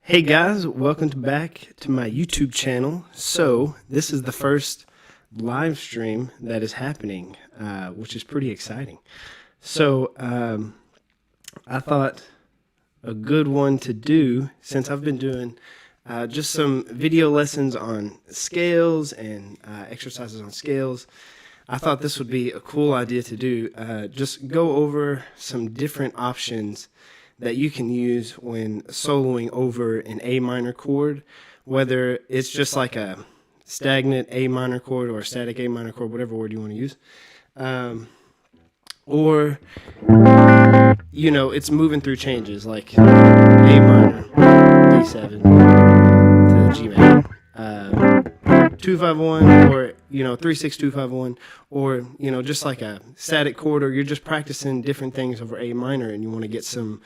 Hey guys, welcome back to my YouTube channel. So this is the first live stream that is happening, which is pretty exciting. So I thought a good one to do, since I've been doing just some video lessons on scales and exercises on scales, I thought this would be a cool idea to do. Just go over some different options that you can use when soloing over an A minor chord, whether it's just like a stagnant A minor chord or a static A minor chord, whatever word you want to use, or you know, it's moving through changes like A minor, D7 to G major, 2-5-1, or 3-6-2-5-1, or just like a static chord, or you're just practicing different things over A minor and you want to get some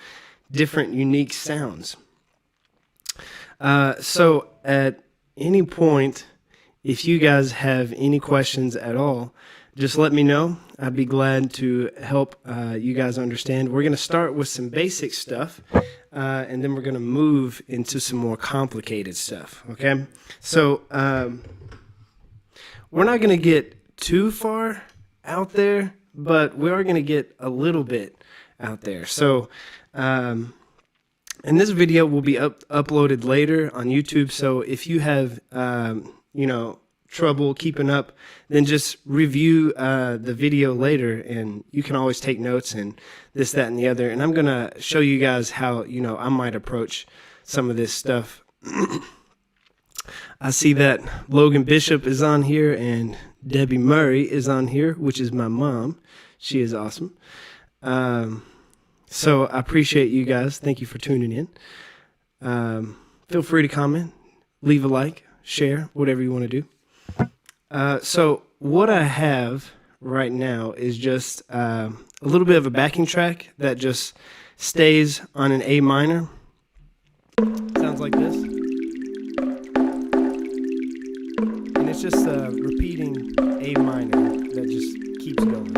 different unique sounds. So at any point, if you guys have any questions at all, just let me know. I'd be glad to help you guys understand. We're going to start with some basic stuff, and then we're going to move into some more complicated stuff, okay? So we're not going to get too far out there, but we are going to get a little bit out there. So, and this video will be uploaded later on YouTube. So if you have, trouble keeping up, then just review the video later, and you can always take notes and this, that, and the other. And I'm going to show you guys how, I might approach some of this stuff. I see that Logan Bishop is on here and Debbie Murray is on here, which is my mom. She is awesome. So I appreciate you guys. Thank you for tuning in. Feel free to comment, leave a like, share, whatever you want to do. So what I have right now is just a little bit of a backing track that just stays on an A minor. Sounds like this. And it's just a repeating A minor that just keeps going.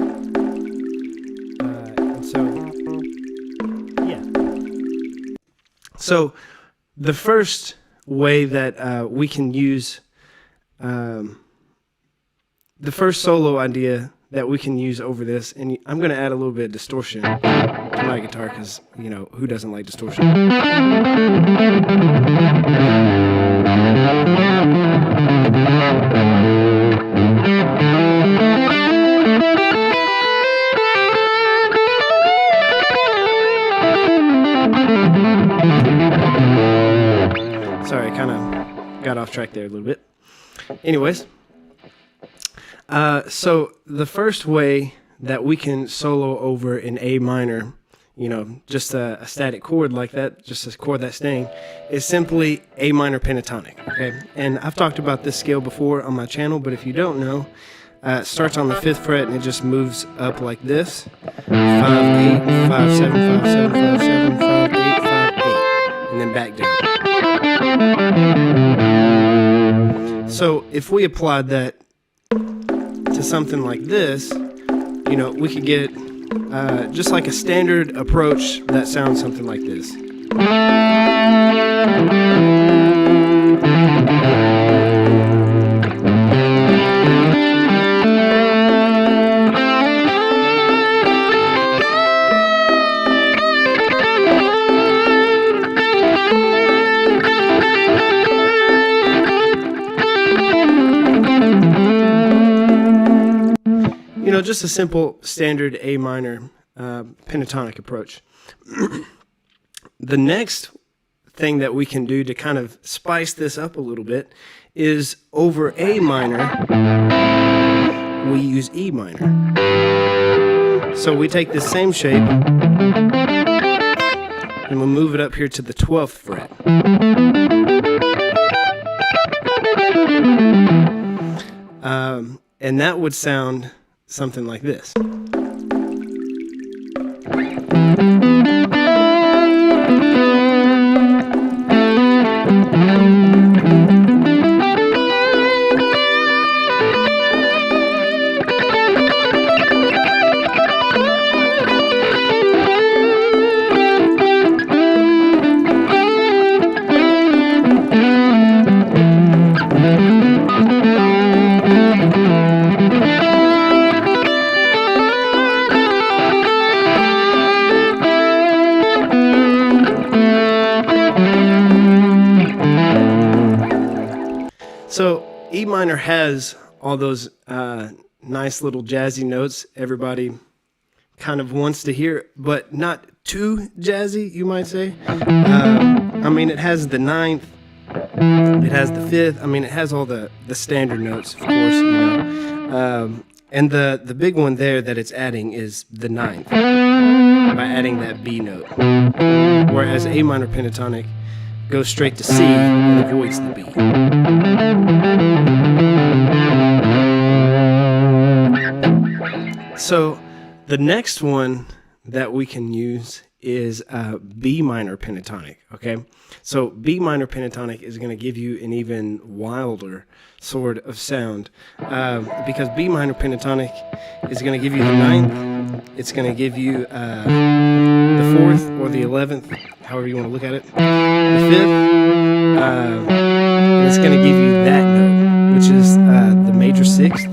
And so, yeah. So the first way that we can use, the first solo idea that we can use over this, and I'm going to add a little bit of distortion to my guitar because, who doesn't like distortion? Sorry, I kind of got off track there a little bit. Anyways, so the first way that we can solo over an A minor, just a static chord like that, just a chord that's staying, is simply A minor pentatonic, okay? And I've talked about this scale before on my channel, but if you don't know, it starts on the 5th fret and it just moves up like this. 5, 8, 5, 7, 5, 7, 5, 7, 5, 8, 5, 8, and then back down. So if we applied that to something like this, we could get just like a standard approach that sounds something like this. Just a simple standard A minor pentatonic approach. The next thing that we can do to kind of spice this up a little bit is over A minor, we use E minor. So we take this same shape and we'll move it up here to the 12th fret. And that would sound something like this. So E minor has all those nice little jazzy notes everybody kind of wants to hear, but not too jazzy, you might say. I mean, it has the ninth, it has the fifth. I mean, it has all the standard notes, of course, you know. And the big one there that it's adding is the ninth by adding that B note. Whereas A minor pentatonic goes straight to C and avoids the B. So the next one that we can use is B minor pentatonic, okay? So B minor pentatonic is going to give you an even wilder sort of sound because B minor pentatonic is going to give you the ninth, it's going to give you the fourth or the 11th, however you want to look at it, the fifth, and it's going to give you that note, which is the major sixth.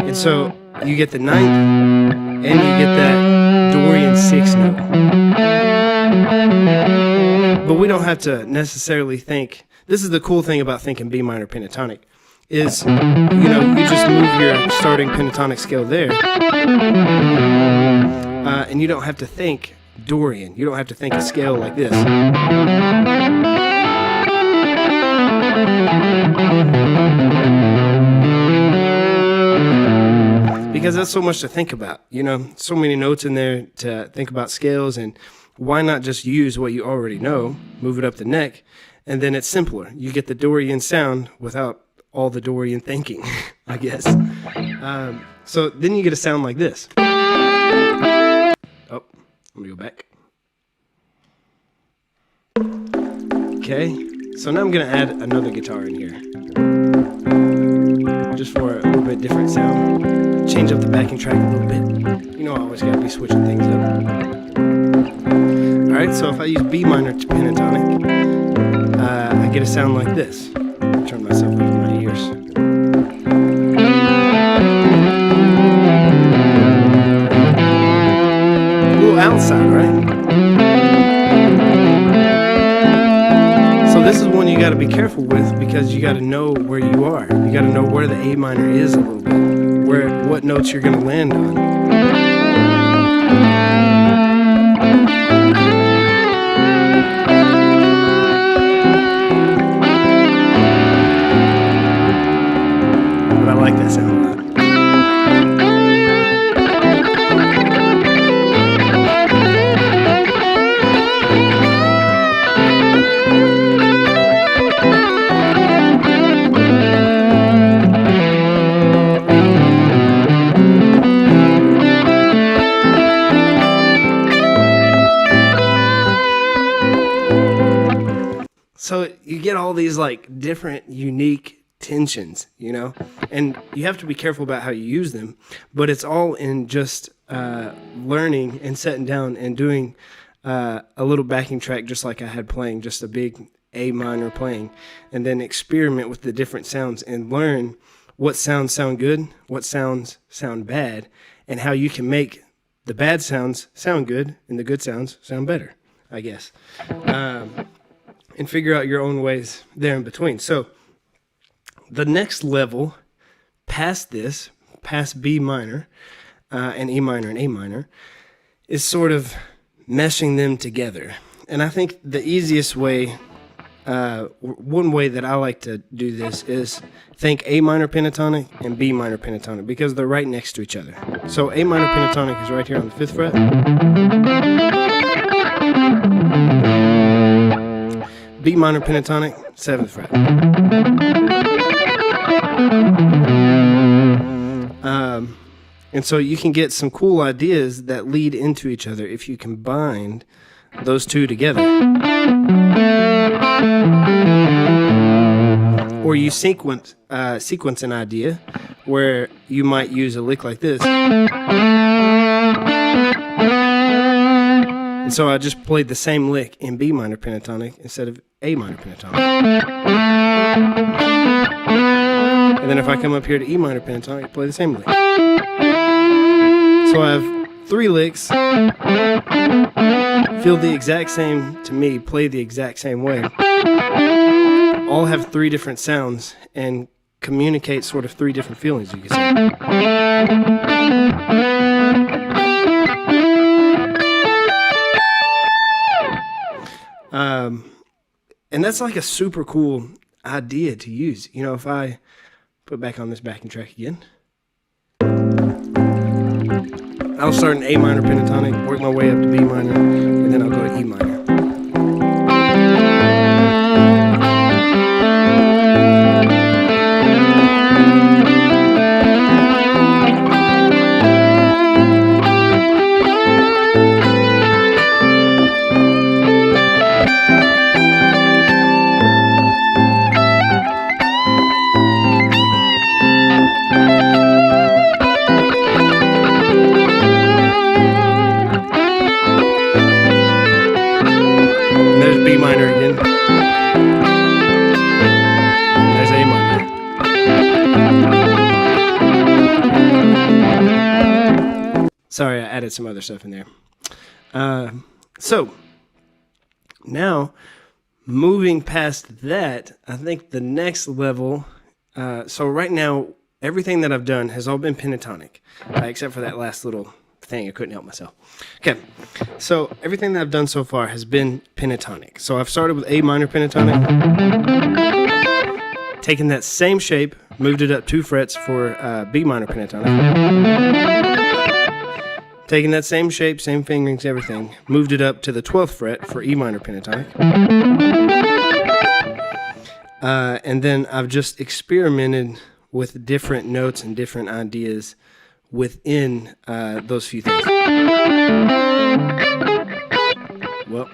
And so you get the ninth, and you get that Dorian sixth note. But we don't have to necessarily think. This is the cool thing about thinking B minor pentatonic is, you know, you just move your starting pentatonic scale there, and you don't have to think Dorian. You don't have to think a scale like this. Because that's so much to think about, you know, so many notes in there to think about scales, and why not just use what you already know, move it up the neck, and then it's simpler. You get the Dorian sound without all the Dorian thinking, I guess. So then you get a sound like this. Oh, let me go back. Okay, so now I'm going to add another guitar in here, just for a little bit different sound. Change up the backing track a little bit. You know I always gotta be switching things up. Alright, so if I use B minor pentatonic, I get a sound like this. Turn myself up in my ears. A little outside, right? So this is one you gotta be careful with because you gotta know where you are. You gotta know where the A minor is a little bit. What notes you're going to land on. But I like that sound a lot. So you get all these like different unique tensions, you know, and you have to be careful about how you use them, but it's all in just learning and sitting down and doing a little backing track just like I had playing, just a big A minor playing, and then experiment with the different sounds and learn what sounds sound good, what sounds sound bad, and how you can make the bad sounds sound good and the good sounds sound better, I guess. And figure out your own ways there in between. So the next level past this, past B minor and E minor and A minor, is sort of meshing them together. And I think the easiest way, one way that I like to do this is think A minor pentatonic and B minor pentatonic because they're right next to each other. So A minor pentatonic is right here on the 5th fret. B minor pentatonic, 7th fret. And so you can get some cool ideas that lead into each other if you combine those two together. Or you sequence an idea where you might use a lick like this. And so I just played the same lick in B minor pentatonic instead of A minor pentatonic. And then if I come up here to E minor pentatonic, I play the same lick. So I have 3 licks, feel the exact same to me, play the exact same way. all have 3 different sounds and communicate sort of 3 different feelings, you can say. And that's like a super cool idea to use. You know, if I put back on this backing track again, I'll start in A minor pentatonic, work my way up to B minor, and then I'll go to E minor. B minor again. There's A minor. Sorry, I added some other stuff in there. So now moving past that, I think the next level. So right now, everything that I've done has all been pentatonic, except for that last little thing. I couldn't help myself. Okay, so everything that I've done so far has been pentatonic. So I've started with A minor pentatonic, taken that same shape, moved it up 2 frets for B minor pentatonic, taking that same shape, same fingerings, everything, moved it up to the 12th fret for E minor pentatonic, and then I've just experimented with different notes and different ideas within those few things. Well,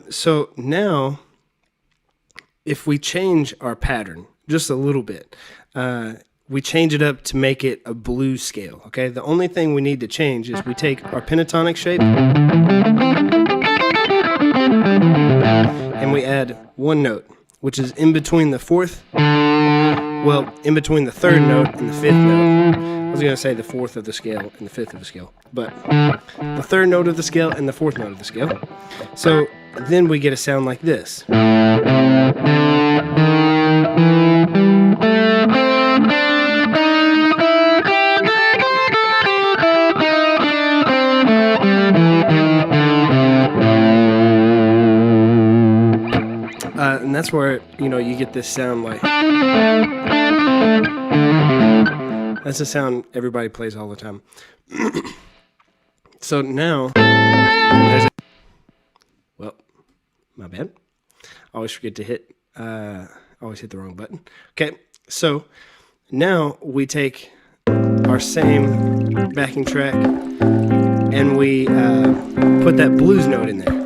so now, if we change our pattern just a little bit, we change it up to make it a blues scale, okay? The only thing we need to change is we take our pentatonic shape and we add 1 note, which is in between the 4th, well, in between the 3rd note and the 5th note. I was going to say the 4th of the scale and the 5th of the scale, but the 3rd note of the scale and the 4th note of the scale. So then we get a sound like this. And that's where, you know, you get this sound like... That's a sound everybody plays all the time. So now... Well, my bad. I always forget to hit... always hit the wrong button. Okay, so now we take our same backing track and we put that blues note in there.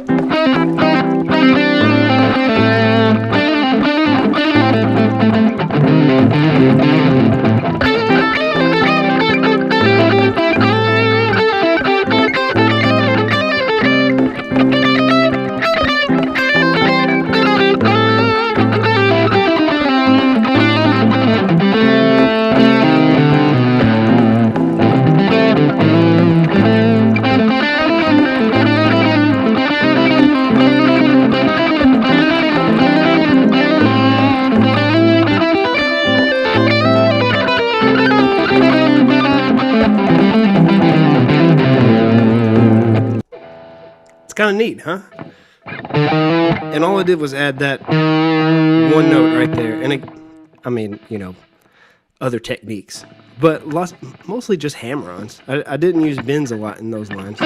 It's kind of neat, huh? And all I did was add that 1 note right there. And it, I mean, you know, other techniques, but mostly just hammer-ons. I didn't use bends a lot in those lines.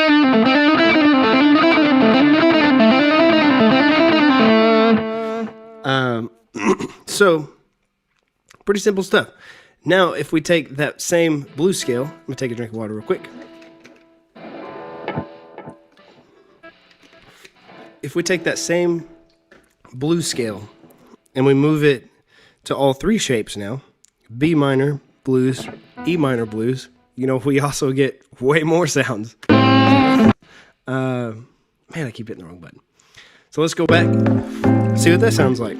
So, pretty simple stuff. Now, if we take that same blues scale, I'm going to take a drink of water real quick. If we take that same blues scale and we move it to all 3 shapes now, B minor blues, E minor blues, you know, we also get way more sounds. Man, I keep hitting the wrong button. So let's go back, see what that sounds like.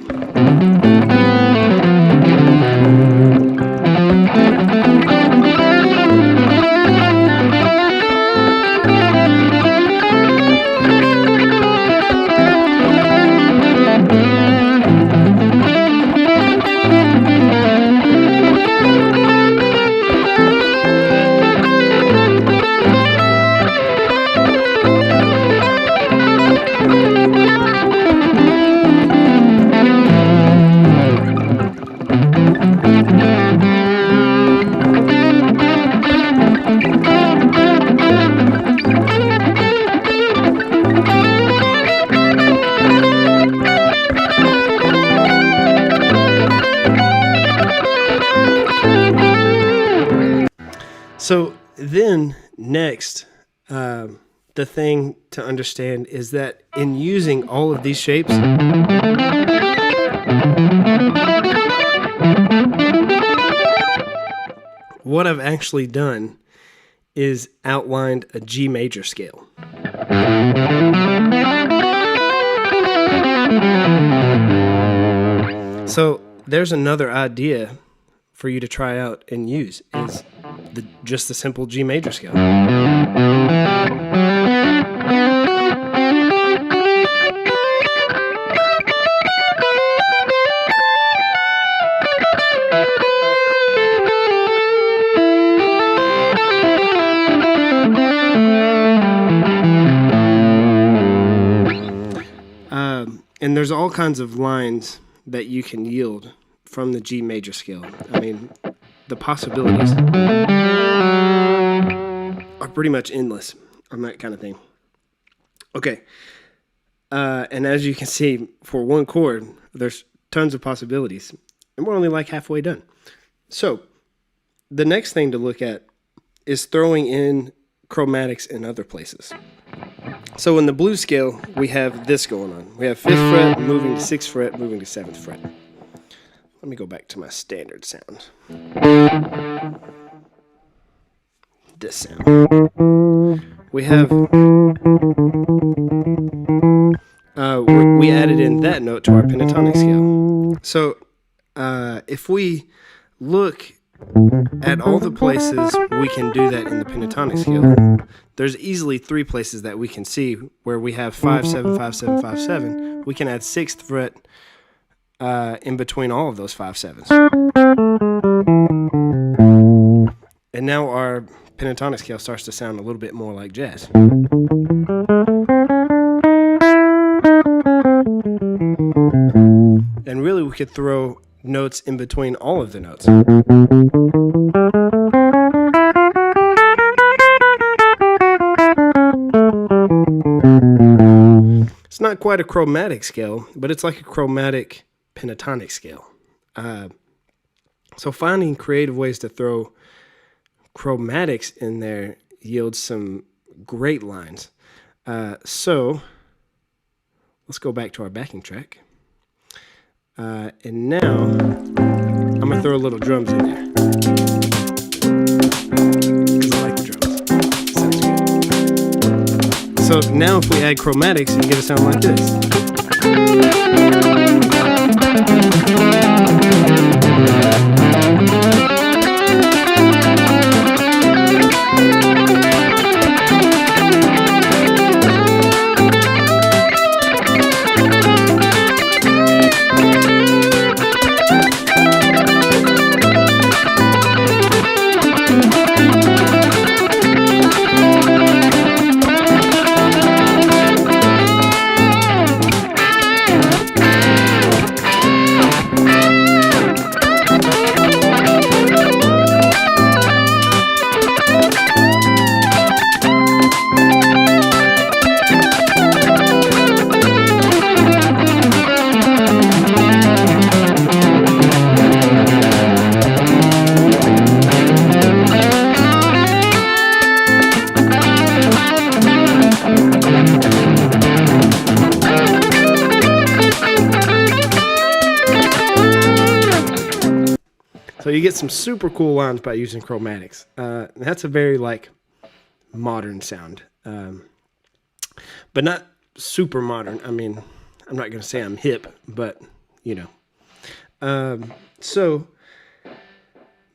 So then next, the thing to understand is that in using all of these shapes, what I've actually done is outlined a G major scale. So there's another idea for you to try out and use, is just the simple G major scale. And there's all kinds of lines that you can yield from the G major scale. I mean, the possibilities are pretty much endless on that kind of thing. Okay. And as you can see, for one chord, there's tons of possibilities. And we're only like halfway done. So the next thing to look at is throwing in chromatics in other places. So in the blues scale, we have this going on. We have 5th fret, moving to 6th fret, moving to 7th fret. Let me go back to my standard sound. This sound. We have... we added in that note to our pentatonic scale. So if we look at all the places we can do that in the pentatonic scale, there's easily 3 places that we can see where we have 5, 7, 5, 7, 5, 7. We can add 6th fret in between all of those 5, 7s. And now our pentatonic scale starts to sound a little bit more like jazz. And really we could throw notes in between all of the notes. It's not quite a chromatic scale, but it's like a chromatic pentatonic scale. So finding creative ways to throw chromatics in there yields some great lines. So let's go back to our backing track. And now I'm going to throw a little drums in there. Because I like the drums. Sounds good. So now if we add chromatics, you get a sound like this. So you get some super cool lines by using chromatics. That's a very like modern sound, but not super modern. I mean, I'm not going to say I'm hip, but you know. So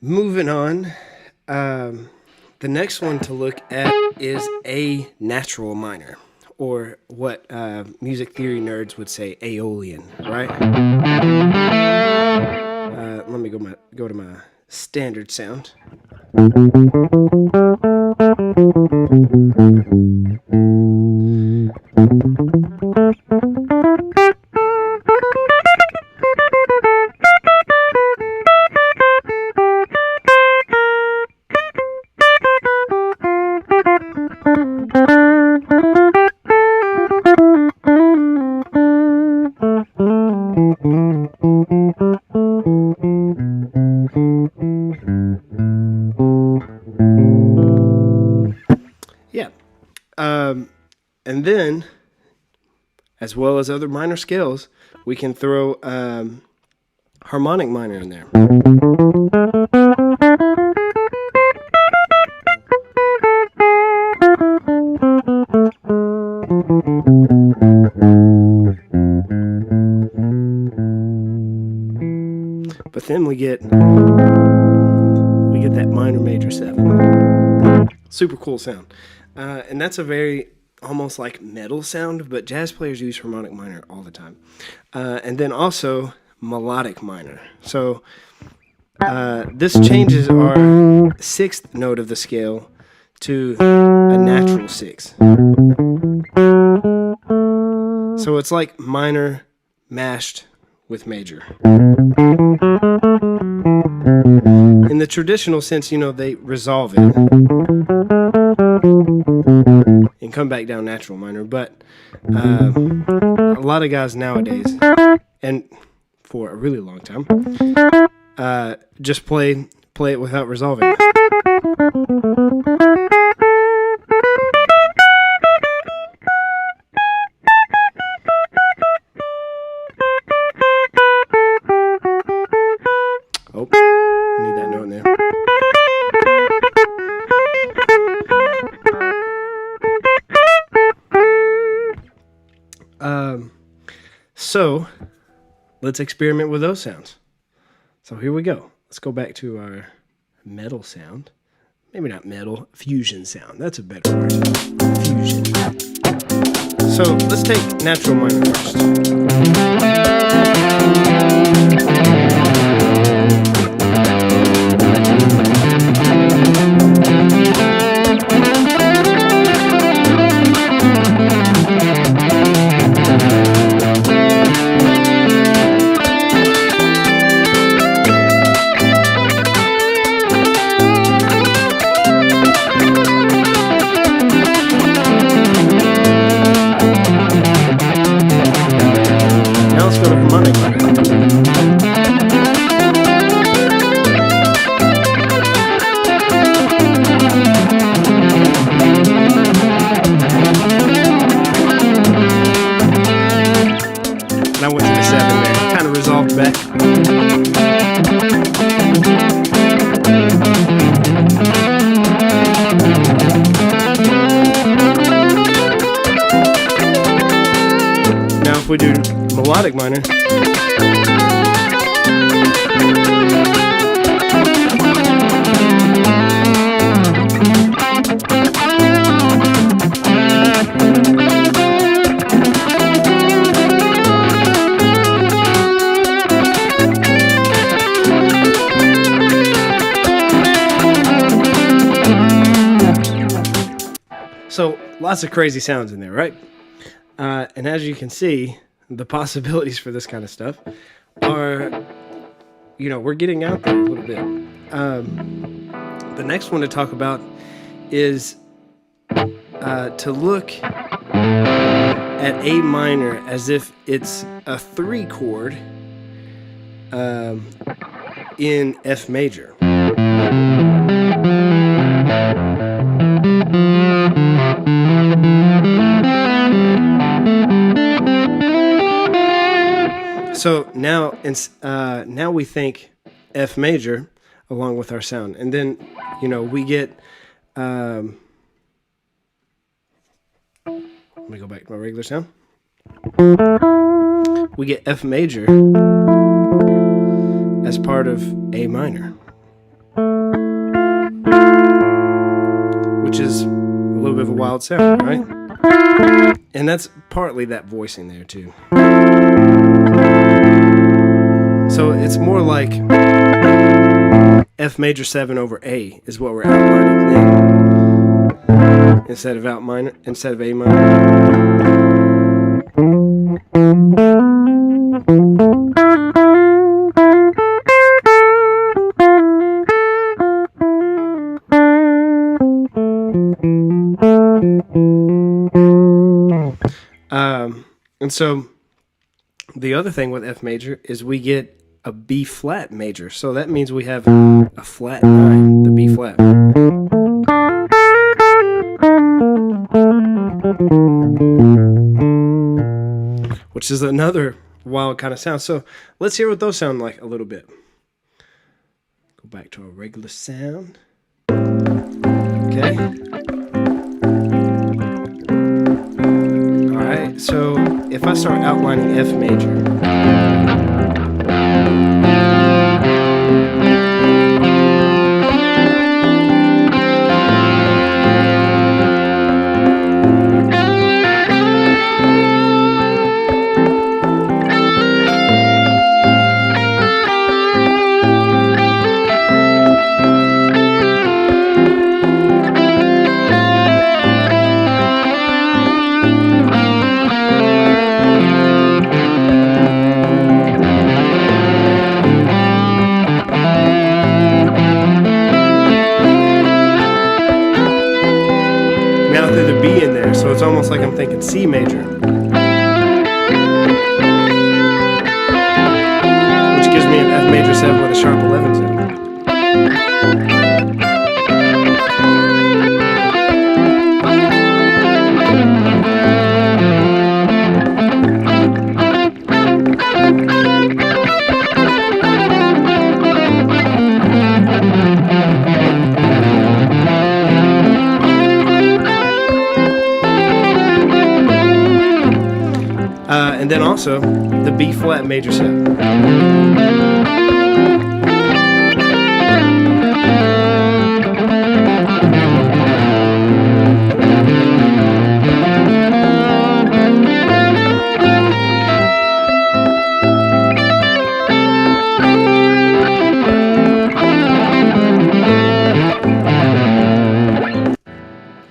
moving on, the next one to look at is a natural minor, or what music theory nerds would say Aeolian, right? Let me go to my standard sound. as well as other minor scales, we can throw harmonic minor in there. But then we get that minor major 7. Super cool sound. And that's a very almost like metal sound, but jazz players use harmonic minor all the time. And then also melodic minor. So this changes our 6th note of the scale to a natural 6. So it's like minor mashed with major. In the traditional sense, they resolve it and come back down natural minor. But a lot of guys nowadays, and for a really long time, just play it without resolving it. Oh, I need that note in there. So let's experiment with those sounds. So here we go. Let's go back to our metal sound. Maybe not metal, fusion sound. That's a better word. Fusion. So let's take natural minor first. Now let's go to harmonic minor. And I went to the 7 there, kind of resolved back. Now if we do melodic minor, so lots of crazy sounds in there, right? And as you can see, the possibilities for this kind of stuff are, we're getting out there a little bit. The next one to talk about is to look at A minor as if it's a 3 chord in F major. So now we think F major along with our sound, and then we get. Let me go back to my regular sound. We get F major as part of A minor, which is a little bit of a wild sound, right? And that's partly that voicing there too. So it's more like F major 7 over A is what we're outlining then, instead of A minor. And so the other thing with F major is we get a B flat major. So that means we have a flat 9, the B flat. which is another wild kind of sound. So let's hear what those sound like a little bit. Go back to our regular sound. Okay. All right, so if I start outlining F major, so it's almost like I'm thinking C major, which gives me an F major 7 with a sharp 11 sound. And then also the B flat major 7.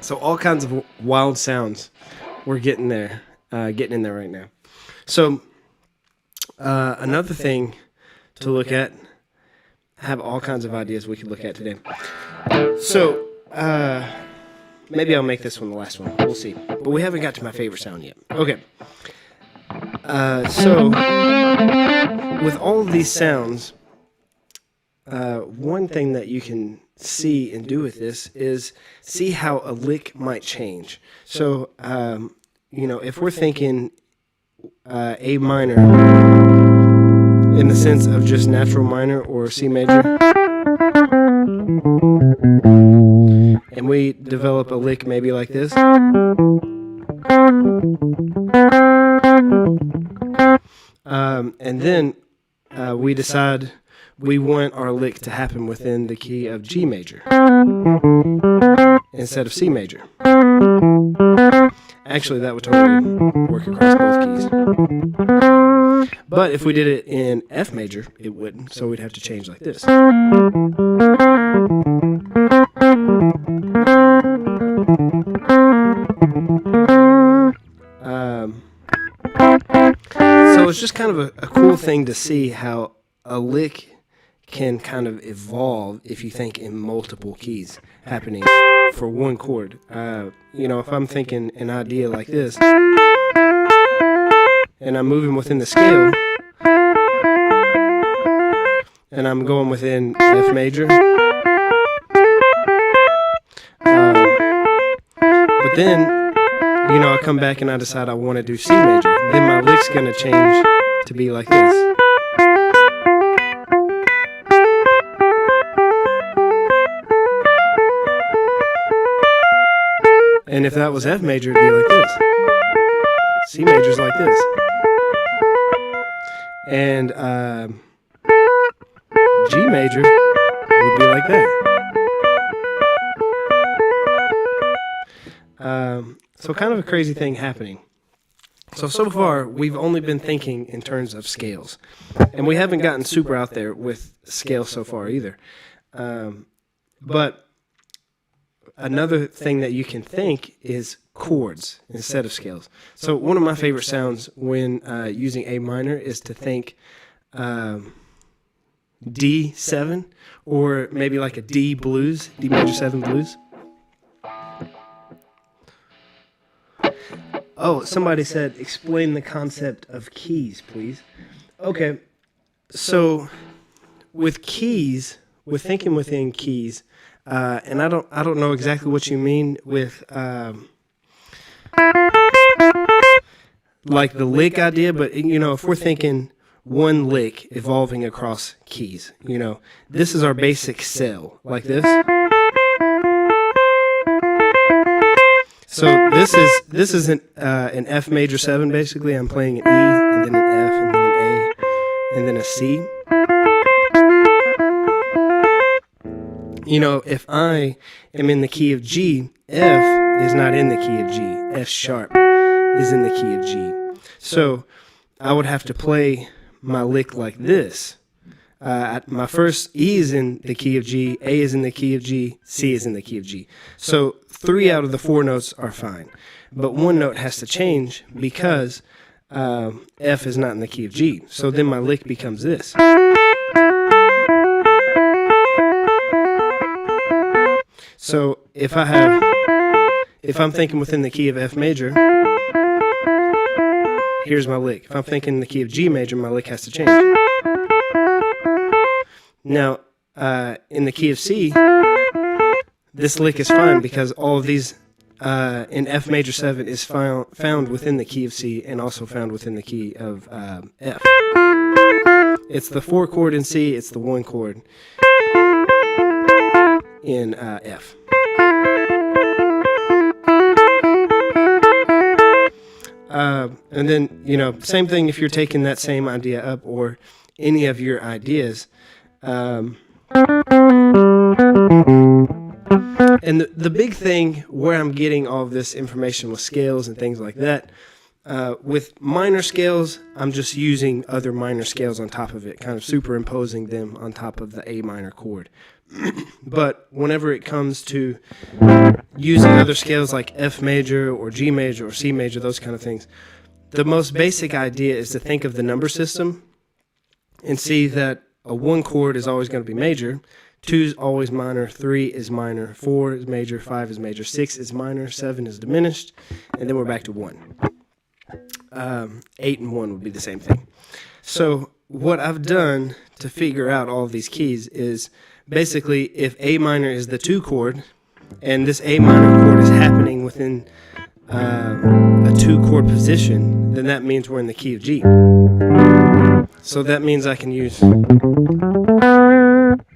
So all kinds of wild sounds we're getting there, getting in there right now. So another thing to look at, have all kinds of ideas we could look at today. So maybe I'll make this one the last one. We'll see. But we haven't got to my favorite sound yet. Okay. So with all of these sounds, one thing that you can see and do with this is see how a lick might change. So, if we're thinking A minor in the sense of just natural minor or C major, and we develop a lick maybe like this, and then we decide we want our lick to happen within the key of G major instead of C major. Actually, that would totally work across both keys. But if we did it in F major, it wouldn't, so we'd have to change like this. So it's just kind of a cool thing to see how a lick can kind of evolve if you think in multiple keys happening for one chord. If I'm thinking an idea like this, and I'm moving within the scale, and I'm going within F major, but then, I come back and I decide I want to do C major, then my lick's going to change to be like this. And if that was F major, it'd be like this. C major's like this. And G major would be like that. So kind of a crazy thing happening. So far, we've only been thinking in terms of scales. And we haven't gotten super out there with scales so far either. But another thing that you can think is chords instead of scales. So one of my favorite sounds when using A minor is to think D7 or maybe like a D blues, D major 7 blues. Oh, somebody said, explain the concept of keys, please. Okay, so with keys, we're thinking within keys, and I don't know exactly what you mean with like the lick idea, but you know, if we're thinking one lick evolving across keys, you know, this is our basic cell, like this. So this is an F major 7 basically. I'm playing an E and then an F and then an A and then a C. You know, if I am in the key of G, F is not in the key of G. F sharp is in the key of G. So I would have to play my lick like this. My first E is in the key of G, A is in the key of G, C is in the key of G. So 3 out of the 4 notes are fine. But one note has to change because F is not in the key of G. So then my lick becomes this. So if I'm thinking within the key of F major, here's my lick. If I'm thinking in the key of G major, my lick has to change. Now, in the key of C, this lick is fine because all of these in F major 7 is found within the key of C and also found within the key of F. It's the 4 chord in C, it's the 1 chord in F. And then, you know, same thing if you're taking that same idea up or any of your ideas. And the big thing where I'm getting all of this information with scales and things like that, with minor scales, I'm just using other minor scales on top of it, kind of superimposing them on top of the A minor chord. But whenever it comes to using other scales like F major or G major or C major, those kind of things, the most basic idea is to think of the number system and see that a 1 chord is always going to be major, 2 is always minor, 3 is minor, 4 is major, 5 is major, 6 is minor, 7 is diminished, and then we're back to 1. 8 and 1 would be the same thing. So what I've done to figure out all of these keys is basically if A minor is the 2 chord, and this A minor chord is happening within a 2 chord position, then that means we're in the key of G. So that means I can use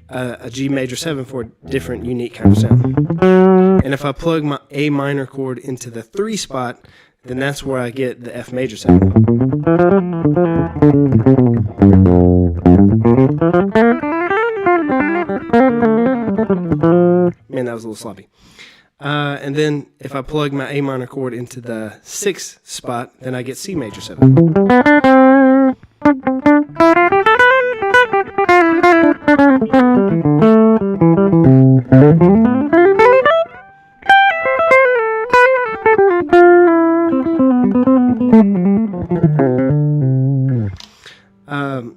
a G major 7 for a different unique kind of sound. And if I plug my A minor chord into the 3 spot, then that's where I get the F major 7. Man, that was a little sloppy. And then if I plug my A minor chord into the 6th spot, then I get C major 7.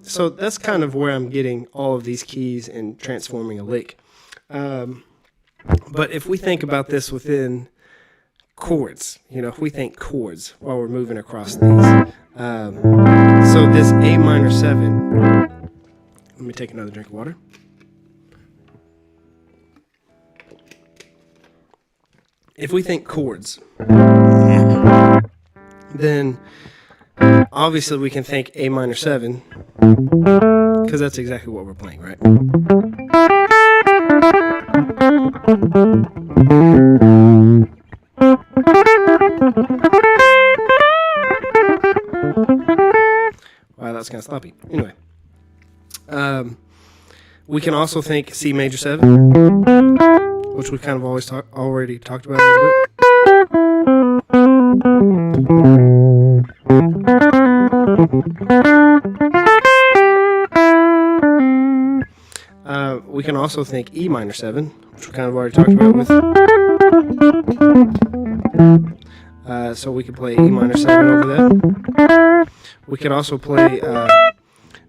So that's kind of where I'm getting all of these keys and transforming a lick. But if we think about this within chords, you know, if we think chords while we're moving across these. So this A minor 7, let me take another drink of water. If we think chords, then obviously we can think A minor 7, because that's exactly what we're playing, right? Wow, that's kind of sloppy. Anyway, we can also think C major 7, which we kind of already talked about a little bit. We can also think E minor 7, which we kind of already talked about with. So we could play E minor 7 over that. We could also play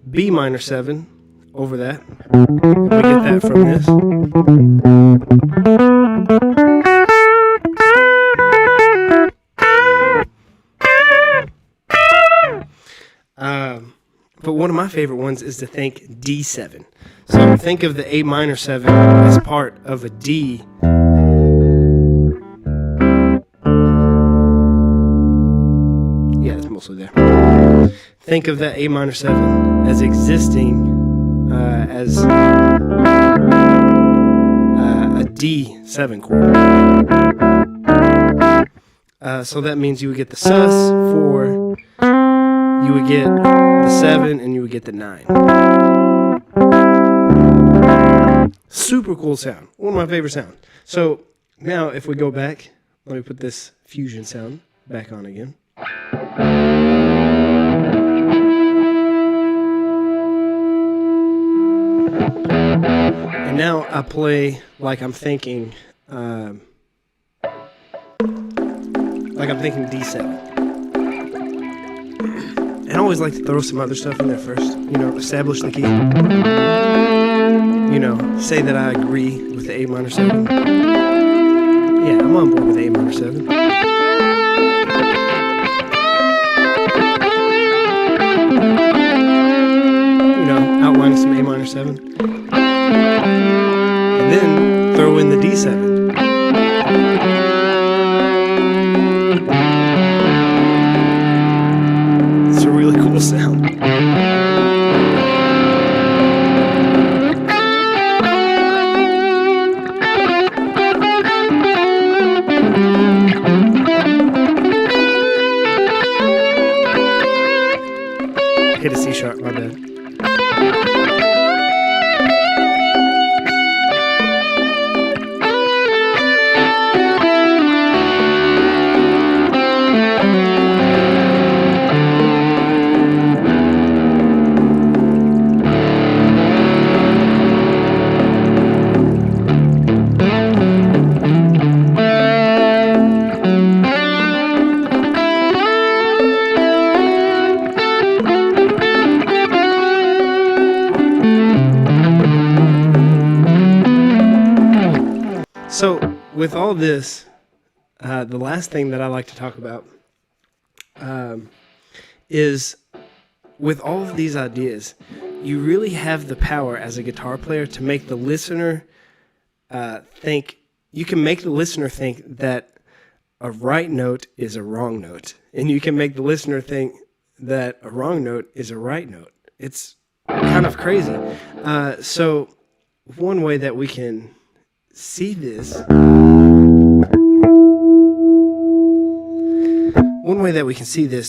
B minor 7 over that. And we get that from this. But one of my favorite ones is to think D7. So think of the A minor 7 as part of a D. Yeah, it's mostly think of that A minor 7 as existing as a D7 chord. So that means you would get the sus4, you would get the 7, and you would get the 9. Super cool sound. One of my favorite sounds. So now if we go back, let me put this fusion sound back on again. And now I play like I'm thinking D7. And I always like to throw some other stuff in there first. You know, establish the key. You know, say that I agree with the A minor 7. Yeah, I'm on board with the A minor 7. You know, outlining some A minor 7. And then throw in the D7. It's a really cool sound. Hit a C sharp, my bad. So, with all this, the last thing that I like to talk about is with all of these ideas, you really have the power as a guitar player to make the listener think, you can make the listener think that a right note is a wrong note. And you can make the listener think that a wrong note is a right note. It's kind of crazy. So, one way that we can see this,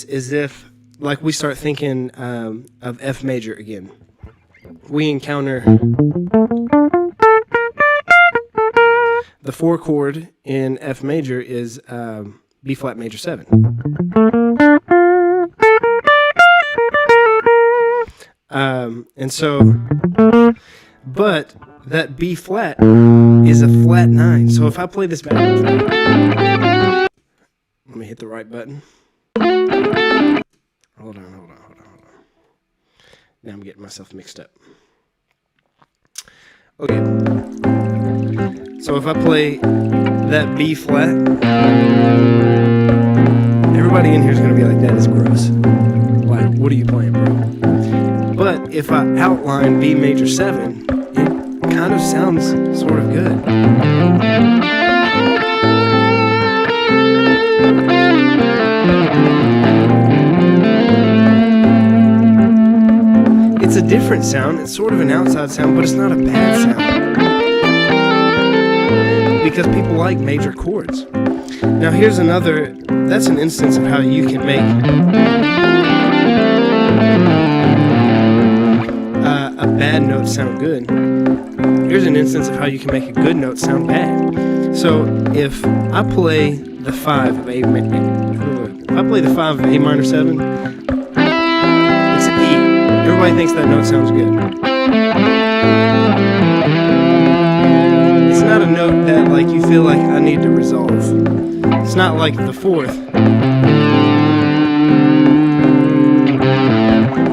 is if, like, we start thinking of F major again. We encounter the 4 chord in F major is B flat major 7. And so, but that B flat is a flat 9. So if I play this backwards, let me hit the right button. Hold on. Now I'm getting myself mixed up. Okay. So if I play that B flat, everybody in here is going to be like, that is gross. Like, what are you playing, bro? But if I outline B major 7, kind of sounds sort of good. It's a different sound. It's sort of an outside sound, but it's not a bad sound. Because people like major chords. Now here's another, that's an instance of how you can make a bad note sound good. Here's an instance of how you can make a good note sound bad. So if I play the 5 of A minor 7, it's an E. Everybody thinks that note sounds good. It's not a note that, like, you feel like I need to resolve. It's not like the 4th.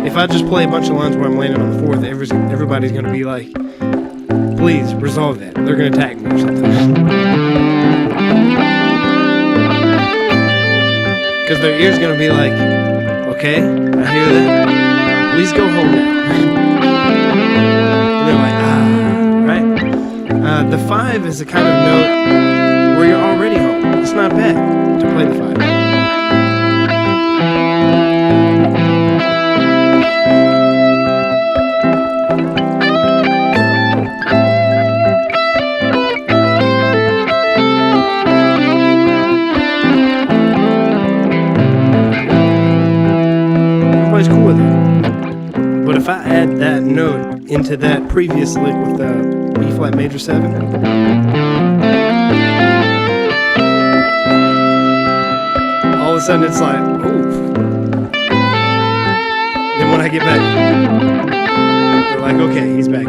If I just play a bunch of lines where I'm landing on the 4th, everybody's going to be like, please resolve that. They're going to attack me or something. Because their ear's going to be like, okay, I hear that. Please go home now. And they're like, right? The 5 is the kind of note where you're already home. It's not bad to play the 5. if I add that note into that previous lick with the B flat major 7, all of a sudden it's like, ooh. Then when I get back, they're like, okay, he's back.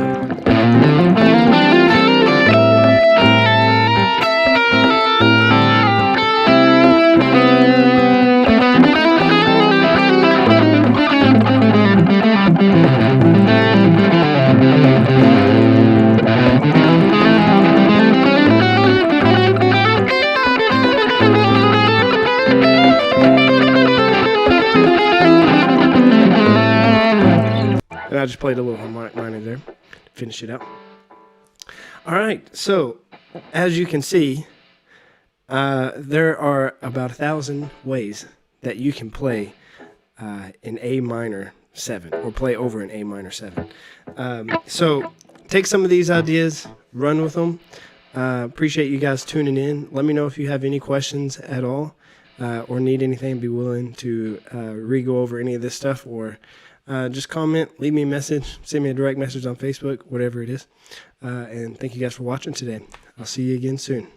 And I just played a little harmonic minor there to finish it out. All right, so as you can see, there are about 1,000 ways that you can play an A minor 7 or play over an A minor 7. So take some of these ideas, run with them. Appreciate you guys tuning in. Let me know if you have any questions at all or need anything. Be willing to re-go over any of this stuff, or just comment, leave me a message, send me a direct message on Facebook, whatever it is. And thank you guys for watching today. I'll see you again soon.